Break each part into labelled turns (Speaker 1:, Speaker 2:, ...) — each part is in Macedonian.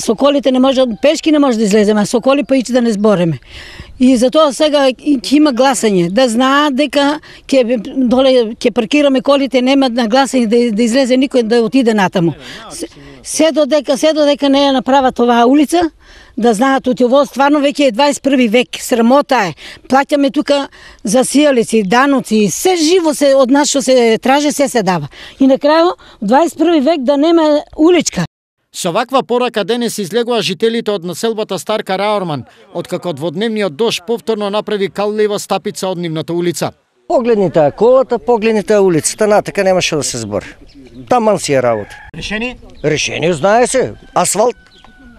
Speaker 1: со колите не може, пешки не може да излеземе, а со коли па ичи да не збореме. И затоа сега ќе има гласање, да знаат дека ќе паркираме колите, нема на гласање да излезе никој да отиде натаму. Се додека не ја направат оваа улица, да знаат ово стварно веќе е 21 век, срамота е. Плаќаме тука за сијалици, даноци, се живо се од нас што се траже, се дава. И на крајот 21 век да нема уличка.
Speaker 2: Со ваква порака денес излегува жителите од населбата Стар Караорман, откако дводневниот дожд повторно направи каллива стапица од нивната улица.
Speaker 3: Погледните колата, погледните улицата, натака немаше да се збори. Таман си е работа.
Speaker 2: Решение?
Speaker 3: Решение, знае се. Асфалт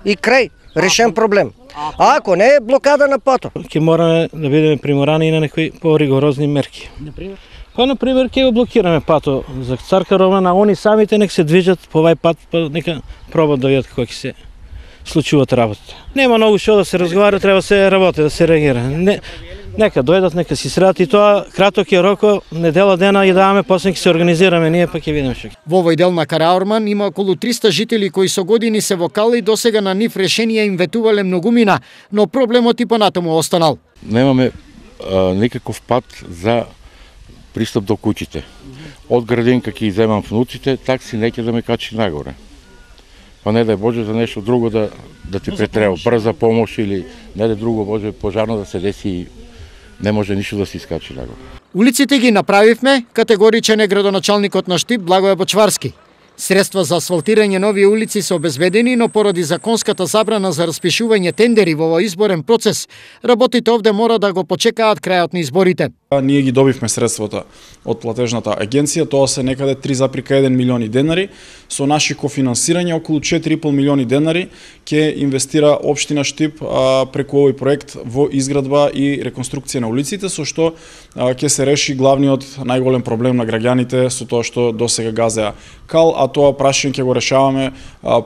Speaker 3: и крај. Решен проблем. А ако не е блокада на пато.
Speaker 4: Ќе мораме да бидеме приморани на некои поригорозни мерки.
Speaker 2: Например?
Speaker 4: Например, ќе го блокираме пато за Стар Караорман, а они самите нека се движат по овај пат, нека пробат да видат како ќе се случуваат работите. Нема многу што да се разговара, треба да се работи, да се реагира. Нека дојдат, нека си средат и тоа краток е рокот, недела дена и даваме, после ќе се организираме, ние па ќе видиме што.
Speaker 2: Во овој дел на Караорман има околу 300 жители кои со години се во кал и досега на нив решенија им ветувале многумина, но проблемот и понатаму останал.
Speaker 5: Немаме никаков пат за пристап до куќите. Од градинка ќе иземам внуците, такси неќе да ме качи нагоре. Па не дај Боже за нешто друго да ти претреба, брза помош или не дај друго Боже пожарно да се деси и не може ништо да се искачи нагоре.
Speaker 2: Улиците ги направивме, категоричен е градоначалникот на Штип Благоје Бочварски. Средства за асфалтирање нови улици се обезбедени, но поради законската забрана за распишување тендери во овој изборен процес, работите овде мора да го почекаат крајот на изборите.
Speaker 6: Ние ги добивме средствата од платежната агенција, тоа се некаде 3,1 милиони денари, со наши кофинансирање околу 4,5 милиони денари ќе инвестира општина Штип преку овој проект во изградба и реконструкција на улиците, со што ќе се реши главниот најголем проблем на граѓаните со тоа што досега газеа кал, а тоа прашање ќе го решаваме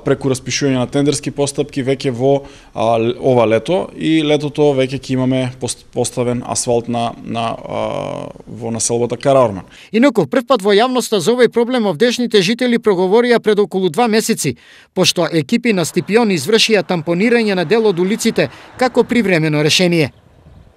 Speaker 6: преку распишување на тендерски постапки веќе во ова лето и летото веќе ќе имаме поставен асфалт во населбата Караорман.
Speaker 2: Инаку, прв пат во јавноста за овој проблем овдешните жители проговорија пред околу 2 месеци, пошто екипи на Стипион извршија тампонирање на дел од улиците како привремено решение.